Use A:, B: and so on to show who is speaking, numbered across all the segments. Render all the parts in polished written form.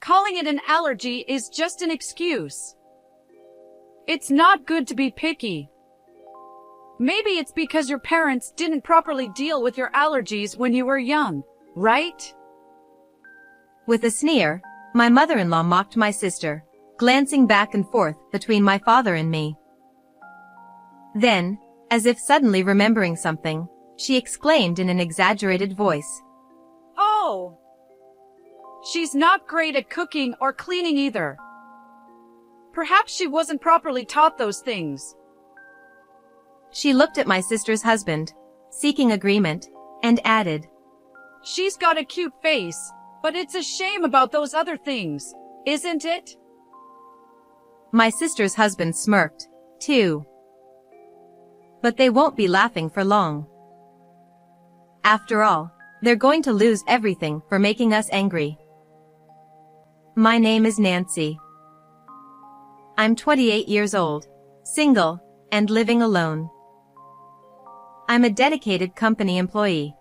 A: calling it an allergy is just an excuse. It's not good to be picky. Maybe it's because your parents didn't properly deal with your allergies when you were young, right?
B: With a sneer, my mother-in-law mocked my sister, glancing back and forth between my father and me. Then, as if suddenly remembering something, she exclaimed in an exaggerated voice,
A: "Oh! She's not great at cooking or cleaning either. Perhaps she wasn't properly taught those things."
B: She looked at my sister's husband, seeking agreement, and added,
A: "She's got a cute face, but it's a shame about those other things, isn't it?"
B: My sister's husband smirked, too. But they won't be laughing for long. After all, they're going to lose everything for making us angry. My name is Nancy. I'm 28 years old, single, and living alone. I'm a dedicated company employee.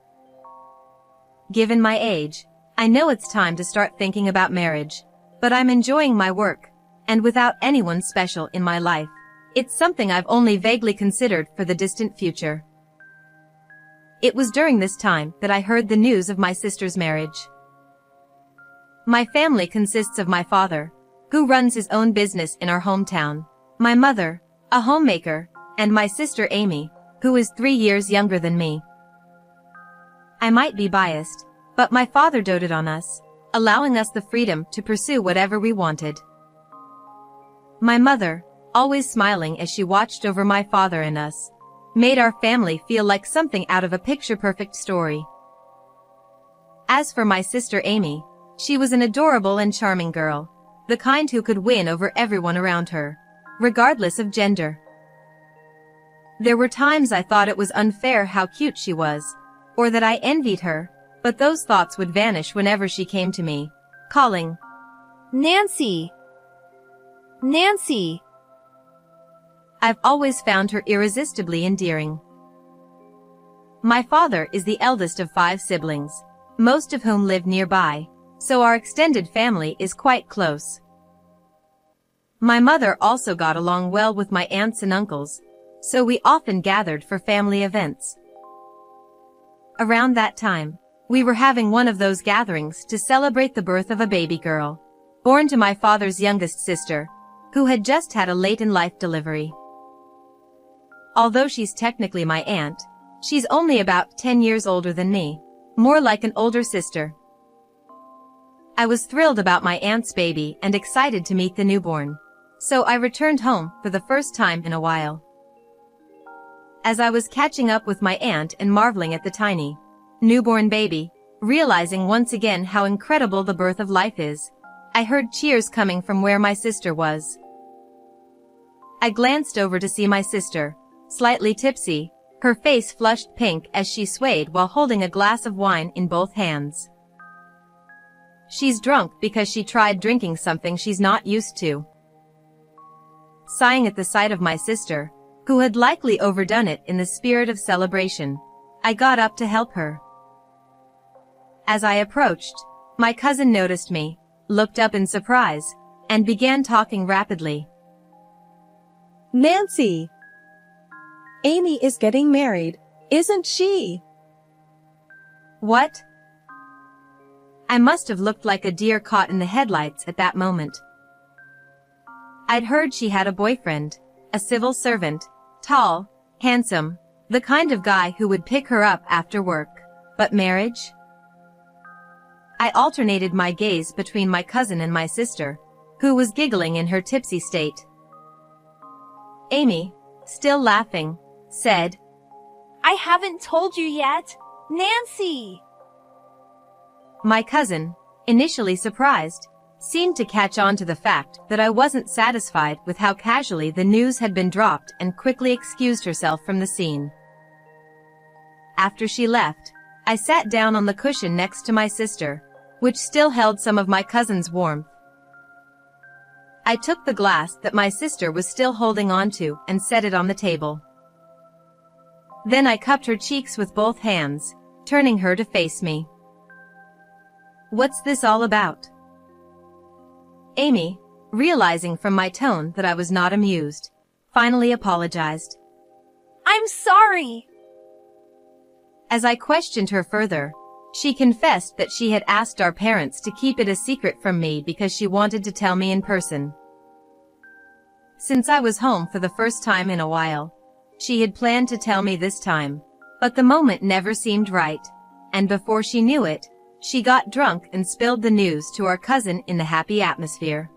B: Given my age, I know it's time to start thinking about marriage, but I'm enjoying my work, and without anyone special in my life, it's something I've only vaguely considered for the distant future. It was during this time that I heard the news of my sister's marriage. My family consists of my father, who runs his own business in our hometown, my mother, a homemaker, and my sister Amy, who is 3 years younger than me. I might be biased, but my father doted on us, allowing us the freedom to pursue whatever we wanted. My mother, always smiling as she watched over my father and us, made our family feel like something out of a picture-perfect story. As for my sister Amy, she was an adorable and charming girl, the kind who could win over everyone around her, regardless of gender. There were times I thought it was unfair how cute she was, or that I envied her, but those thoughts would vanish whenever she came to me, calling,
C: "Nancy! Nancy!"
B: I've always found her irresistibly endearing. My father is the eldest of 5 siblings, most of whom live nearby, so our extended family is quite close. My mother also got along well with my aunts and uncles, so we often gathered for family events. Around that time, we were having one of those gatherings to celebrate the birth of a baby girl, born to my father's youngest sister, who had just had a late-in-life delivery. Although she's technically my aunt, she's only about 10 years older than me, more like an older sister. I was thrilled about my aunt's baby and excited to meet the newborn, so I returned home for the first time in a while. As I was catching up with my aunt and marveling at the tiny, newborn baby, realizing once again how incredible the birth of life is, I heard cheers coming from where my sister was. I glanced over to see my sister, slightly tipsy, her face flushed pink as she swayed while holding a glass of wine in both hands. She's drunk because she tried drinking something she's not used to. Sighing at the sight of my sister, who had likely overdone it in the spirit of celebration, I got up to help her. As I approached, my cousin noticed me, looked up in surprise, and began talking rapidly.
D: "Nancy! Amy is getting married, isn't she?"
B: What? I must have looked like a deer caught in the headlights at that moment. I'd heard she had a boyfriend, a civil servant, tall, handsome, the kind of guy who would pick her up after work. But marriage? I alternated my gaze between my cousin and my sister, who was giggling in her tipsy state. Amy, still laughing, said,
C: "I haven't told you yet. Nancy!"
B: My cousin, initially surprised, seemed to catch on to the fact that I wasn't satisfied with how casually the news had been dropped and quickly excused herself from the scene. After she left, I sat down on the cushion next to my sister, which still held some of my cousin's warmth. I took the glass that my sister was still holding onto and set it on the table. Then I cupped her cheeks with both hands, turning her to face me. "What's this all about?" Amy, realizing from my tone that I was not amused, finally apologized.
C: I'm sorry.
B: As I questioned her further, she confessed that she had asked our parents to keep it a secret from me because she wanted to tell me in person. Since I was home for the first time in a while, she had planned to tell me this time, but the moment never seemed right, and before she knew it, she got drunk and spilled the news to our cousin in the happy atmosphere.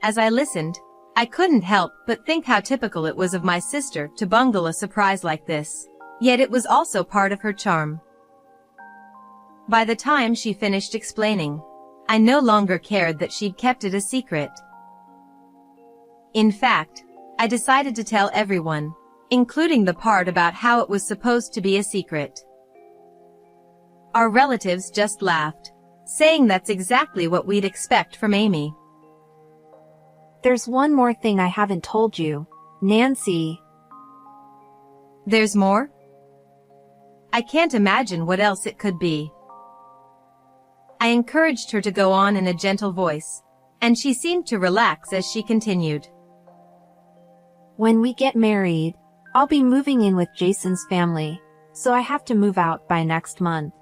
B: As I listened, I couldn't help but think how typical it was of my sister to bungle a surprise like this, yet it was also part of her charm. By the time she finished explaining, I no longer cared that she'd kept it a secret. In fact, I decided to tell everyone, including the part about how it was supposed to be a secret. Our relatives just laughed, saying that's exactly what we'd expect from Amy.
C: There's one more thing I haven't told you, Nancy.
B: There's more? I can't imagine what else it could be. I encouraged her to go on in a gentle voice, and she seemed to relax as she continued.
C: When we get married, I'll be moving in with Jason's family, so I have to move out by next month.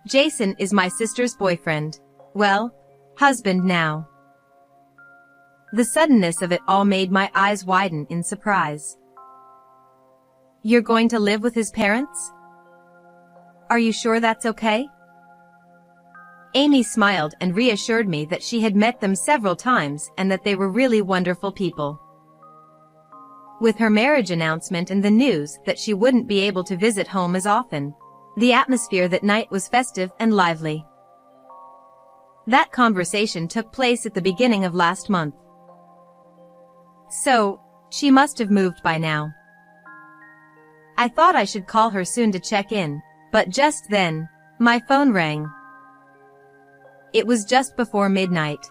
B: Jason is my sister's boyfriend. Well, husband now. The suddenness of it all made my eyes widen in surprise. You're going to live with his parents? Are you sure that's okay? Amy smiled and reassured me that she had met them several times and that they were really wonderful people. With her marriage announcement and the news that she wouldn't be able to visit home as often, the atmosphere that night was festive and lively. That conversation took place at the beginning of last month. So, she must have moved by now. I thought I should call her soon to check in, but just then, my phone rang. It was just before midnight.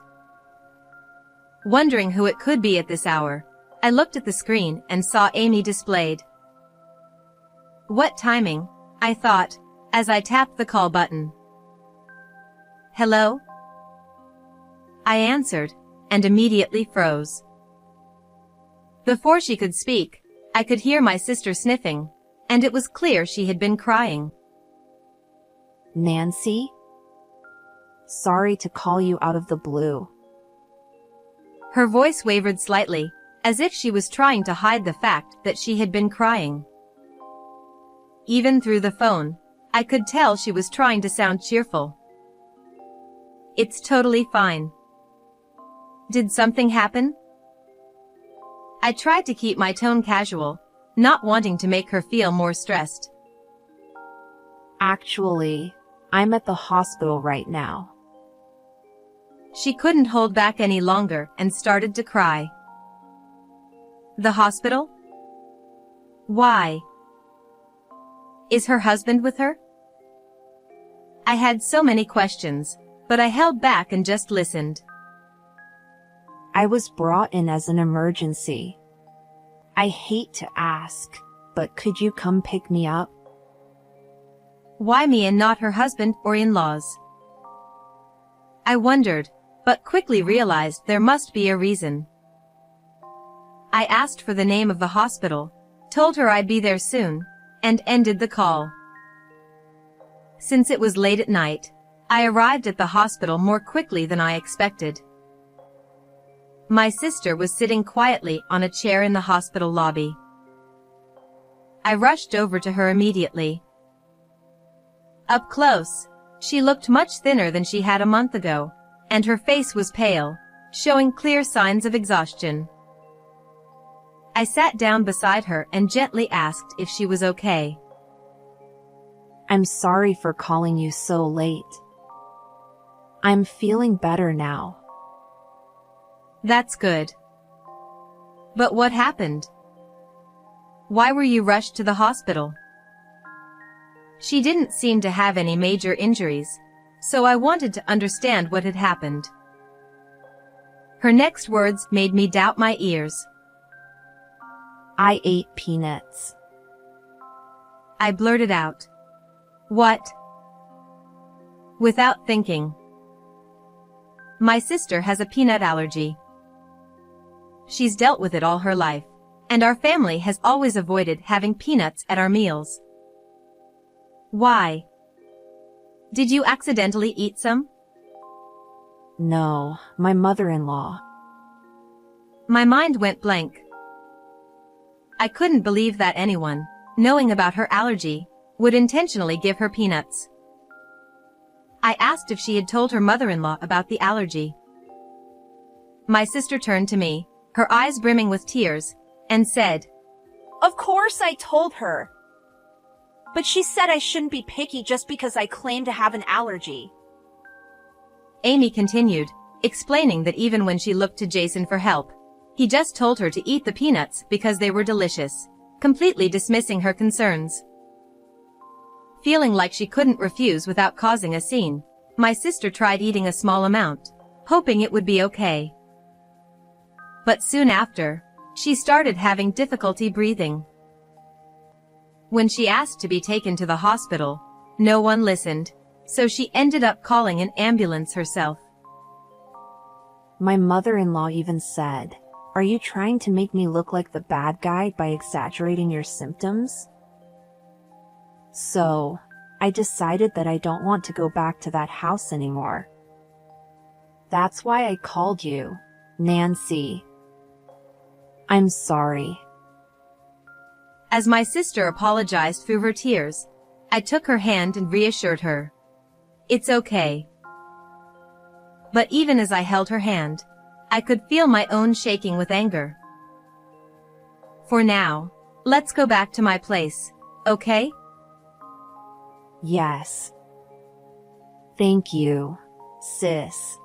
B: Wondering who it could be at this hour, I looked at the screen and saw Amy displayed. What timing, I thought, as I tapped the call button. Hello? I answered, and immediately froze. Before she could speak, I could hear my sister sniffing, and it was clear she had been crying.
C: Nancy? Sorry to call you out of the blue.
B: Her voice wavered slightly, as if she was trying to hide the fact that she had been crying. Even through the phone, I could tell she was trying to sound cheerful. It's totally fine. Did something happen? I tried to keep my tone casual, not wanting to make her feel more stressed.
C: Actually, I'm at the hospital right now.
B: She couldn't hold back any longer and started to cry. The hospital? Why? Is her husband with her? I had so many questions, but I held back and just listened.
C: I was brought in as an emergency. I hate to ask, but could you come pick me up?
B: Why me and not her husband or in-laws? I wondered, but quickly realized there must be a reason. I asked for the name of the hospital, told her I'd be there soon, and ended the call. Since it was late at night, I arrived at the hospital more quickly than I expected. My sister was sitting quietly on a chair in the hospital lobby. I rushed over to her immediately. Up close, she looked much thinner than she had a month ago, and her face was pale, showing clear signs of exhaustion. I sat down beside her and gently asked if she was okay.
C: I'm sorry for calling you so late. I'm feeling better now.
B: That's good. But what happened? Why were you rushed to the hospital? She didn't seem to have any major injuries, so I wanted to understand what had happened. Her next words made me doubt my ears.
C: I ate peanuts.
B: I blurted out. What? Without thinking. My sister has a peanut allergy. She's dealt with it all her life, and our family has always avoided having peanuts at our meals. Why? Did you accidentally eat some?
C: No, my mother-in-law.
B: My mind went blank. I couldn't believe that anyone, knowing about her allergy, would intentionally give her peanuts. I asked if she had told her mother-in-law about the allergy. My sister turned to me, her eyes brimming with tears, and said,
C: Of course I told her. But she said I shouldn't be picky just because I claim to have an allergy.
B: Amy continued, explaining that even when she looked to Jason for help, he just told her to eat the peanuts because they were delicious, completely dismissing her concerns. Feeling like she couldn't refuse without causing a scene, my sister tried eating a small amount, hoping it would be okay. But soon after, she started having difficulty breathing. When she asked to be taken to the hospital, no one listened, so she ended up calling an ambulance herself.
C: My mother-in-law even said, Are you trying to make me look like the bad guy by exaggerating your symptoms? So, I decided that I don't want to go back to that house anymore. That's why I called you, Nancy. I'm sorry.
B: As my sister apologized through her tears, I took her hand and reassured her. It's okay. But even as I held her hand, I could feel my own shaking with anger. For now, let's go back to my place, okay?
C: Yes. Thank you, sis.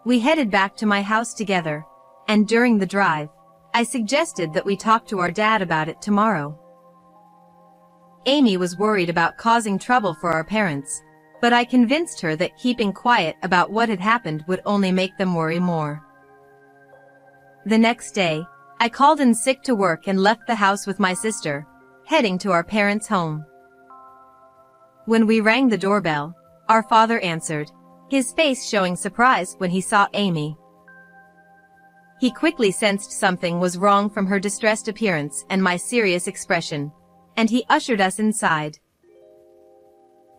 B: We headed back to my house together, and during the drive, I suggested that we talk to our dad about it tomorrow. Amy was worried about causing trouble for our parents, but I convinced her that keeping quiet about what had happened would only make them worry more. The next day, I called in sick to work and left the house with my sister, heading to our parents' home. When we rang the doorbell, our father answered, his face showing surprise when he saw Amy. He quickly sensed something was wrong from her distressed appearance and my serious expression, and he ushered us inside.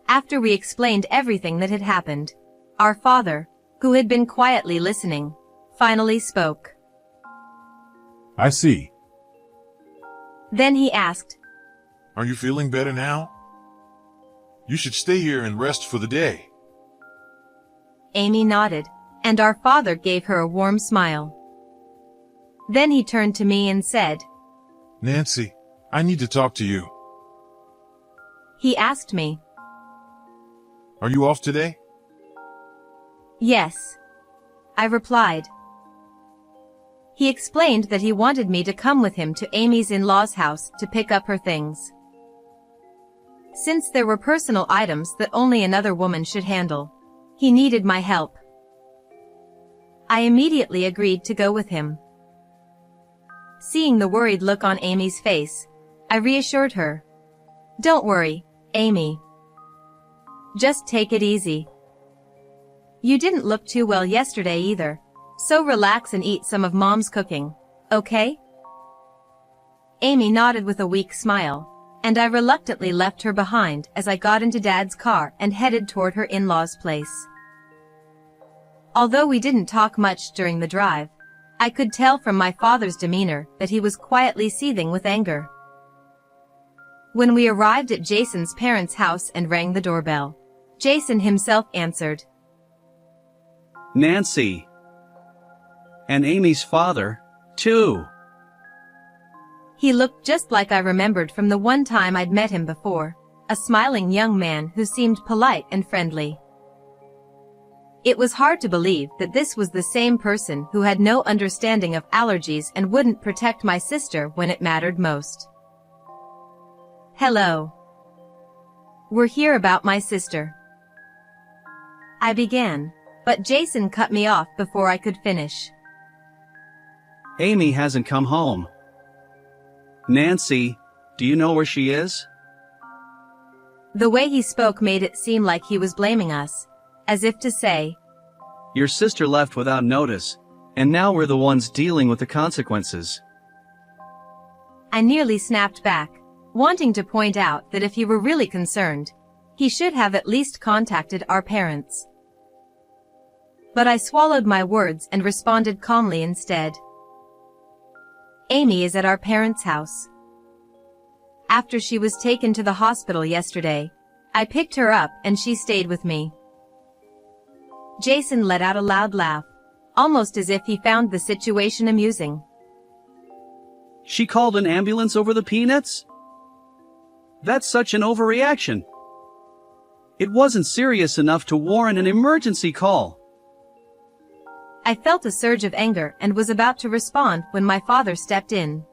B: After we explained everything that had happened, our father, who had been quietly listening, finally spoke.
E: I see.
B: Then he asked,
E: Are you feeling better now? You should stay here and rest for the day.
B: Amy nodded, and our father gave her a warm smile. Then he turned to me and said,
E: Nancy, I need to talk to you.
B: He asked me,
E: Are you off today?
B: Yes. I replied. He explained that he wanted me to come with him to Amy's in-laws' house to pick up her things. Since there were personal items that only another woman should handle, he needed my help. I immediately agreed to go with him. Seeing the worried look on Amy's face, I reassured her. Don't worry, Amy. Just take it easy. You didn't look too well yesterday either, so relax and eat some of Mom's cooking, okay? Amy nodded with a weak smile, and I reluctantly left her behind as I got into Dad's car and headed toward her in-laws' place. Although we didn't talk much during the drive, I could tell from my father's demeanor that he was quietly seething with anger. When we arrived at Jason's parents' house and rang the doorbell, Jason himself answered.
F: Nancy. And Amy's father, too.
B: He looked just like I remembered from the one time I'd met him before, a smiling young man who seemed polite and friendly. It was hard to believe that this was the same person who had no understanding of allergies and wouldn't protect my sister when it mattered most. Hello. We're here about my sister. I began, but Jason cut me off before I could finish.
F: Amy hasn't come home. Nancy, do you know where she is?
B: The way he spoke made it seem like he was blaming us, as if to say,
F: Your sister left without notice, and now we're the ones dealing with the consequences.
B: I nearly snapped back, wanting to point out that if he were really concerned, he should have at least contacted our parents. But I swallowed my words and responded calmly instead. Amy is at our parents' house. After she was taken to the hospital yesterday, I picked her up and she stayed with me. Jason let out a loud laugh, almost as if he found the situation amusing.
F: She called an ambulance over the peanuts? That's such an overreaction. It wasn't serious enough to warrant an emergency call.
B: I felt a surge of anger and was about to respond when my father stepped in.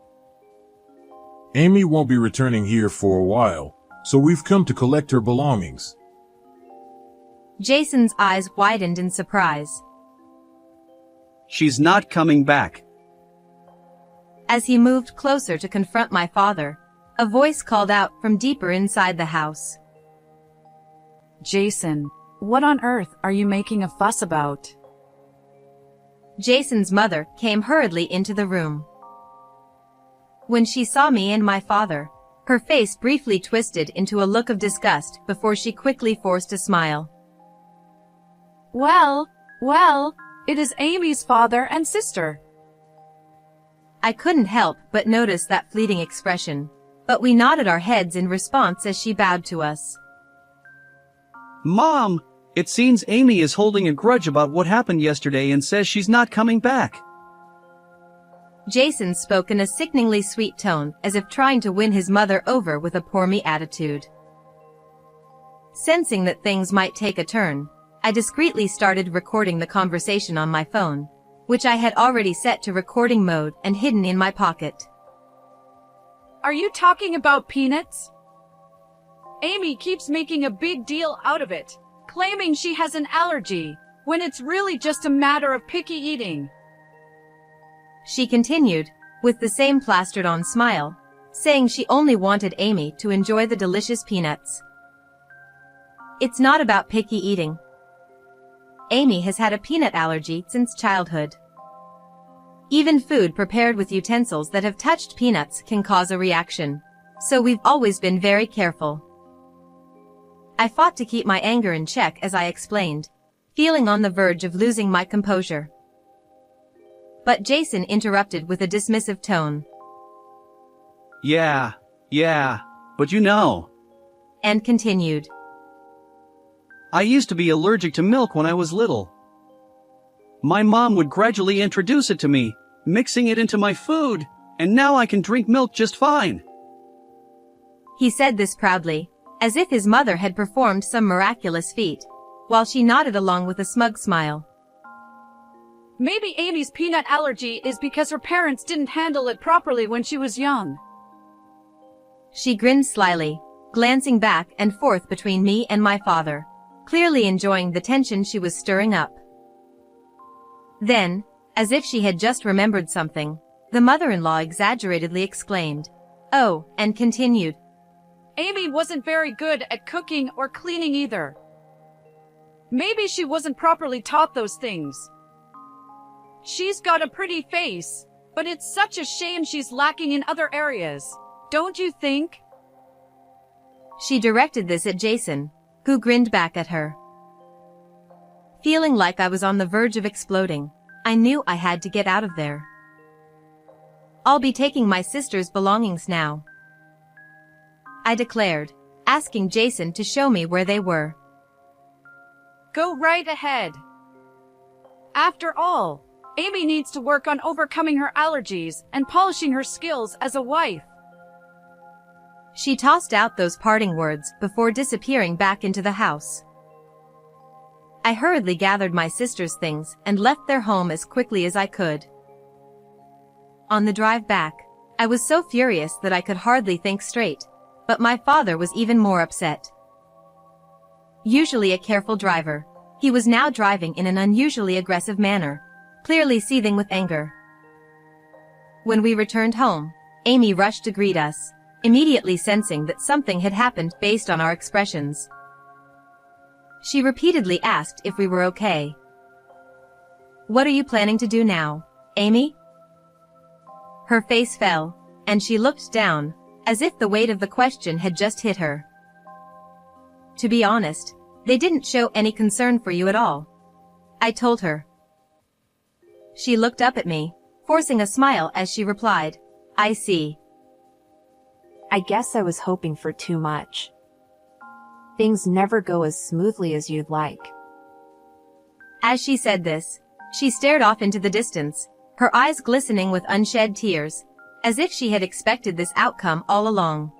E: Amy won't be returning here for a while, so we've come to collect her belongings.
B: Jason's eyes widened in surprise.
F: She's not coming back.
B: As he moved closer to confront my father, a voice called out from deeper inside the house.
A: Jason, what on earth are you making a fuss about?
B: Jason's mother came hurriedly into the room. When she saw me and my father, her face briefly twisted into a look of disgust before she quickly forced a smile.
A: Well, it is Amy's father and sister.
B: I couldn't help but notice that fleeting expression, but we nodded our heads in response as she bowed to us.
F: Mom, it seems Amy is holding a grudge about what happened yesterday and says she's not coming back.
B: Jason spoke in a sickeningly sweet tone, as if trying to win his mother over with a poor-me attitude. Sensing that things might take a turn, I discreetly started recording the conversation on my phone, which I had already set to recording mode and hidden in my pocket.
A: Are you talking about peanuts? Amy keeps making a big deal out of it, claiming she has an allergy, when it's really just a matter of picky eating.
B: She continued, with the same plastered-on smile, saying she only wanted Amy to enjoy the delicious peanuts. It's not about picky eating. Amy has had a peanut allergy since childhood. Even food prepared with utensils that have touched peanuts can cause a reaction, so we've always been very careful. I fought to keep my anger in check as I explained, feeling on the verge of losing my composure. But Jason interrupted with a dismissive tone.
F: Yeah, but you know.
B: And continued.
F: I used to be allergic to milk when I was little. My mom would gradually introduce it to me, mixing it into my food, and now I can drink milk just fine.
B: He said this proudly, as if his mother had performed some miraculous feat, while she nodded along with a smug smile.
A: Maybe Amy's peanut allergy is because her parents didn't handle it properly when she was young.
B: She grinned slyly, glancing back and forth between me and my father, clearly enjoying the tension she was stirring up. Then, as if she had just remembered something, the mother-in-law exaggeratedly exclaimed, "Oh," and continued.
A: Amy wasn't very good at cooking or cleaning either. Maybe she wasn't properly taught those things. She's got a pretty face, but it's such a shame she's lacking in other areas, don't you think?
B: She directed this at Jason, who grinned back at her. Feeling like I was on the verge of exploding, I knew I had to get out of there. I'll be taking my sister's belongings now, I declared, asking Jason to show me where they were.
A: Go right ahead. After all, Amy needs to work on overcoming her allergies and polishing her skills as a wife.
B: She tossed out those parting words before disappearing back into the house. I hurriedly gathered my sister's things and left their home as quickly as I could. On the drive back, I was so furious that I could hardly think straight, but my father was even more upset. Usually a careful driver, he was now driving in an unusually aggressive manner, clearly seething with anger. When we returned home, Amy rushed to greet us, immediately sensing that something had happened based on our expressions. She repeatedly asked if we were okay. What are you planning to do now, Amy? Her face fell, and she looked down, as if the weight of the question had just hit her. To be honest, they didn't show any concern for you at all, I told her. She looked up at me, forcing a smile as she replied, I see.
C: I guess I was hoping for too much. Things never go as smoothly as you'd like.
B: As she said this, she stared off into the distance, her eyes glistening with unshed tears, as if she had expected this outcome all along.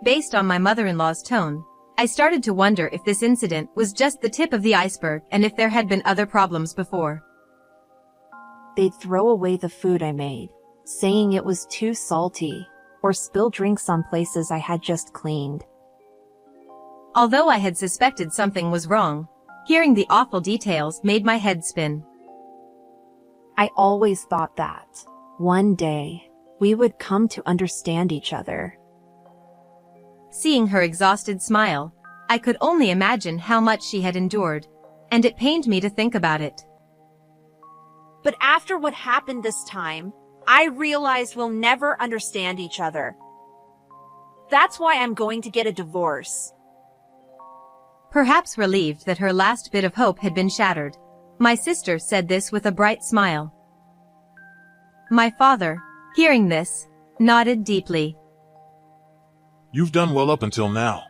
B: Based on my mother-in-law's tone, I started to wonder if this incident was just the tip of the iceberg and if there had been other problems before.
C: They'd throw away the food I made, saying it was too salty, or spill drinks on places I had just cleaned.
B: Although I had suspected something was wrong, hearing the awful details made my head spin.
C: I always thought that, one day, we would come to understand each other.
B: Seeing her exhausted smile, I could only imagine how much she had endured, and it pained me to think about it.
G: But after what happened this time, I realized we'll never understand each other. That's why I'm going to get a divorce.
B: Perhaps relieved that her last bit of hope had been shattered, my sister said this with a bright smile. My father, hearing this, nodded deeply.
E: You've done well up until now.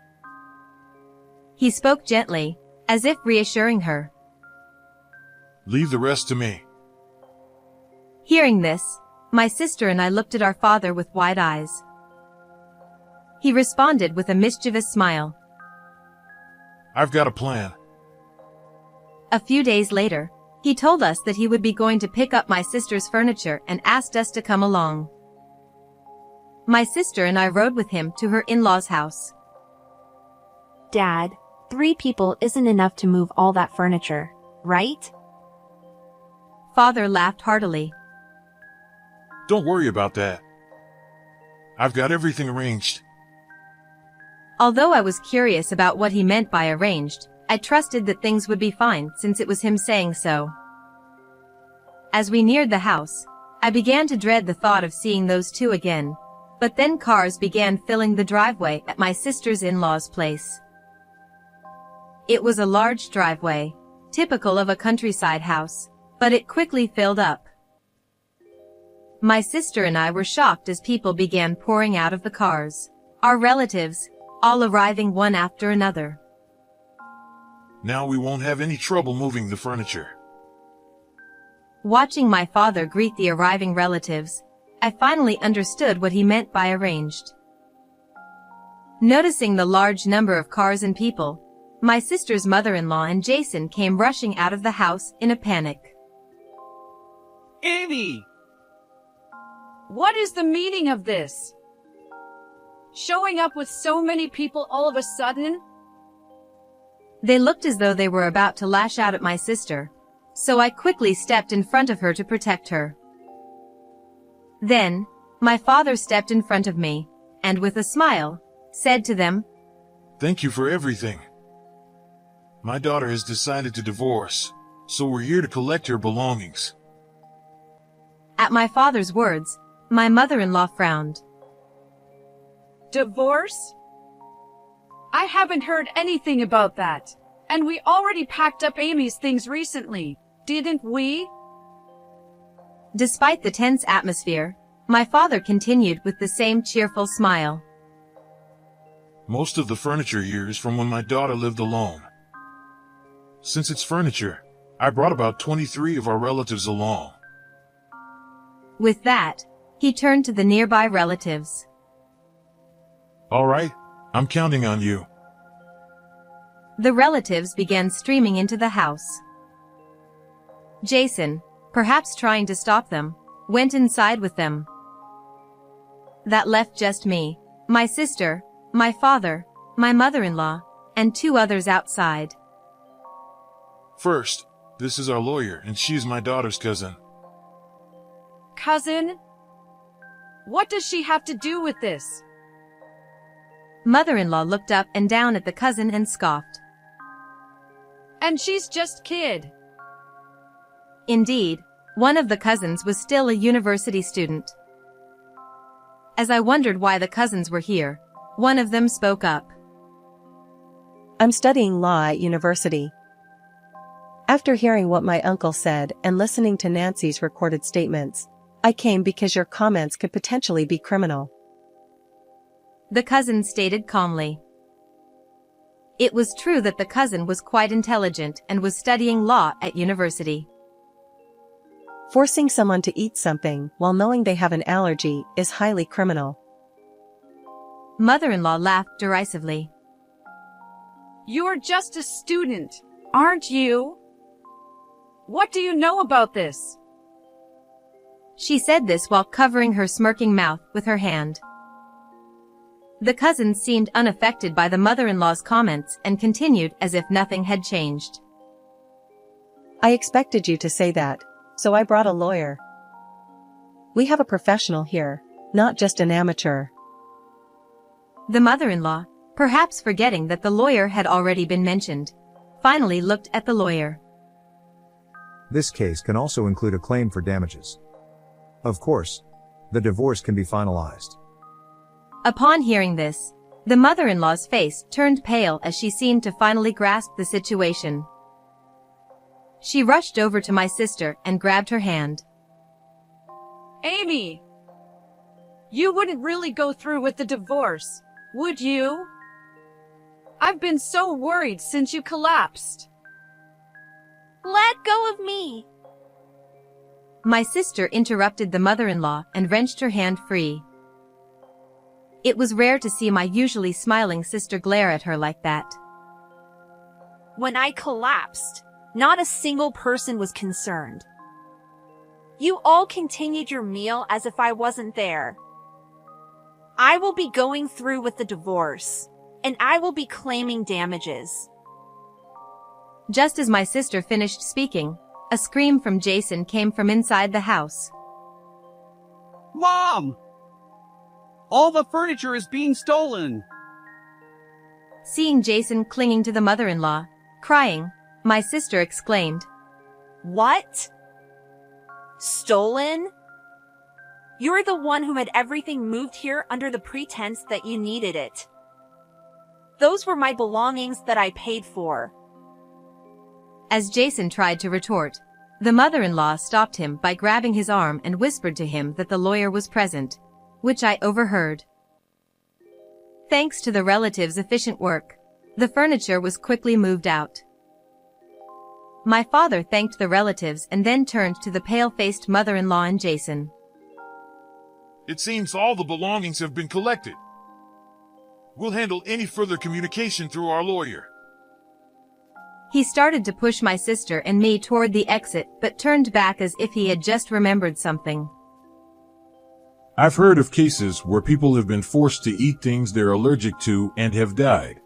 B: He spoke gently, as if reassuring her.
E: Leave the rest to me.
B: Hearing this, my sister and I looked at our father with wide eyes. He responded with a mischievous smile.
E: I've got a plan.
B: A few days later, he told us that he would be going to pick up my sister's furniture and asked us to come along. My sister and I rode with him to her in-laws' house.
C: Dad, 3 people isn't enough to move all that furniture, right?
B: Father laughed heartily.
E: Don't worry about that. I've got everything arranged.
B: Although I was curious about what he meant by arranged, I trusted that things would be fine since it was him saying so. As we neared the house, I began to dread the thought of seeing those two again, but then cars began filling the driveway at my sister's in-laws' place. It was a large driveway, typical of a countryside house, but it quickly filled up. My sister and I were shocked as people began pouring out of the cars, our relatives, all arriving one after another.
E: Now we won't have any trouble moving the furniture.
B: Watching my father greet the arriving relatives, I finally understood what he meant by arranged. Noticing the large number of cars and people, my sister's mother-in-law and Jason came rushing out of the house in a panic.
F: Amy!
A: What is the meaning of this? Showing up with so many people all of a sudden?
B: They looked as though they were about to lash out at my sister, so I quickly stepped in front of her to protect her. Then, my father stepped in front of me, and with a smile, said to them,
E: Thank you for everything. My daughter has decided to divorce, so we're here to collect her belongings.
B: At my father's words, my mother-in-law frowned.
A: Divorce? I haven't heard anything about that. And we already packed up Amy's things recently, didn't we?
B: Despite the tense atmosphere, my father continued with the same cheerful smile.
E: Most of the furniture here is from when my daughter lived alone. Since it's furniture, I brought about 23 of our relatives along.
B: With that, he turned to the nearby relatives.
E: All right, I'm counting on you.
B: The relatives began streaming into the house. Jason, perhaps trying to stop them, went inside with them. That left just me, my sister, my father, my mother-in-law, and 2 others outside.
E: First, this is our lawyer, and she's my daughter's cousin.
A: Cousin? What does she have to do with this?
B: Mother-in-law looked up and down at the cousin and scoffed.
A: And she's just kid.
B: Indeed, one of the cousins was still a university student. As I wondered why the cousins were here, one of them spoke up.
D: I'm studying law at university. After hearing what my uncle said and listening to Nancy's recorded statements, I came because your comments could potentially be criminal.
B: The cousin stated calmly. It was true that the cousin was quite intelligent and was studying law at university.
D: Forcing someone to eat something while knowing they have an allergy is highly criminal.
B: Mother-in-law laughed derisively.
A: You're just a student, aren't you? What do you know about this?
B: She said this while covering her smirking mouth with her hand. The cousin seemed unaffected by the mother-in-law's comments and continued as if nothing had changed.
D: I expected you to say that, so I brought a lawyer. We have a professional here, not just an amateur.
B: The mother-in-law, perhaps forgetting that the lawyer had already been mentioned, finally looked at the lawyer.
H: This case can also include a claim for damages. Of course, the divorce can be finalized.
B: Upon hearing this, the mother-in-law's face turned pale as she seemed to finally grasp the situation. She rushed over to my sister and grabbed her hand.
A: Amy! You wouldn't really go through with the divorce, would you? I've been so worried since you collapsed.
G: Let go of me.
B: My sister interrupted the mother-in-law and wrenched her hand free. It was rare to see my usually smiling sister glare at her like that.
G: When I collapsed, not a single person was concerned. You all continued your meal as if I wasn't there. I will be going through with the divorce, and I will be claiming damages.
B: Just as my sister finished speaking, a scream from Jason came from inside the house.
F: Mom! All the furniture is being stolen!
B: Seeing Jason clinging to the mother-in-law, crying, my sister exclaimed.
G: What? Stolen? You're the one who had everything moved here under the pretense that you needed it. Those were my belongings that I paid for.
B: As Jason tried to retort, the mother-in-law stopped him by grabbing his arm and whispered to him that the lawyer was present, which I overheard. Thanks to the relatives' efficient work, the furniture was quickly moved out. My father thanked the relatives and then turned to the pale-faced mother-in-law and Jason.
E: It seems all the belongings have been collected. We'll handle any further communication through our lawyer.
B: He started to push my sister and me toward the exit but turned back as if he had just remembered something.
E: I've heard of cases where people have been forced to eat things they're allergic to and have died.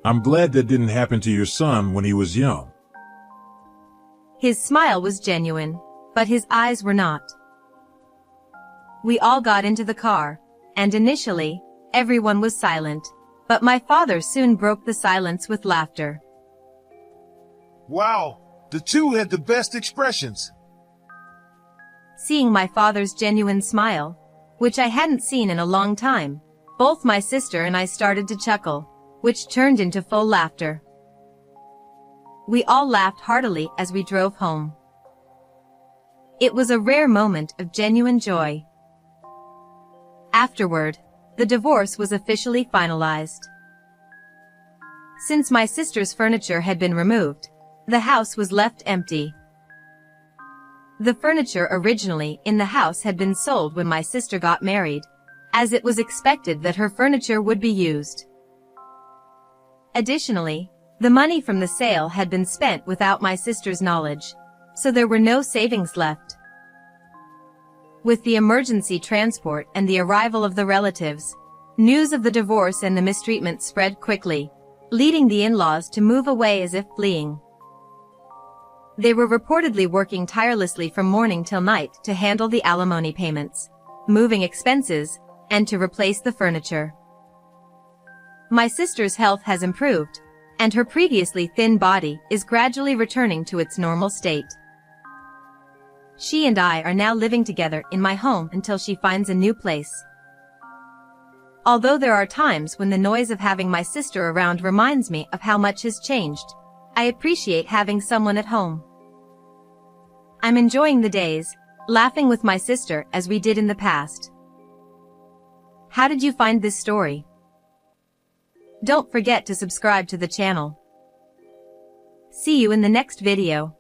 E: I'm glad that didn't happen to your son when he was young.
B: His smile was genuine, but his eyes were not. We all got into the car, and initially, everyone was silent, but my father soon broke the silence with laughter.
E: Wow, the two had the best expressions.
B: Seeing my father's genuine smile, which I hadn't seen in a long time, both my sister and I started to chuckle, which turned into full laughter. We all laughed heartily as we drove home. It was a rare moment of genuine joy. Afterward, the divorce was officially finalized. Since my sister's furniture had been removed, the house was left empty. The furniture originally in the house had been sold when my sister got married, as it was expected that her furniture would be used. Additionally, the money from the sale had been spent without my sister's knowledge, so there were no savings left. With the emergency transport and the arrival of the relatives, news of the divorce and the mistreatment spread quickly, leading the in-laws to move away as if fleeing. They were reportedly working tirelessly from morning till night to handle the alimony payments, moving expenses, and to replace the furniture. My sister's health has improved, and her previously thin body is gradually returning to its normal state. She and I are now living together in my home until she finds a new place. Although there are times when the noise of having my sister around reminds me of how much has changed, I appreciate having someone at home. I'm enjoying the days, laughing with my sister as we did in the past. How did you find this story? Don't forget to subscribe to the channel. See you in the next video.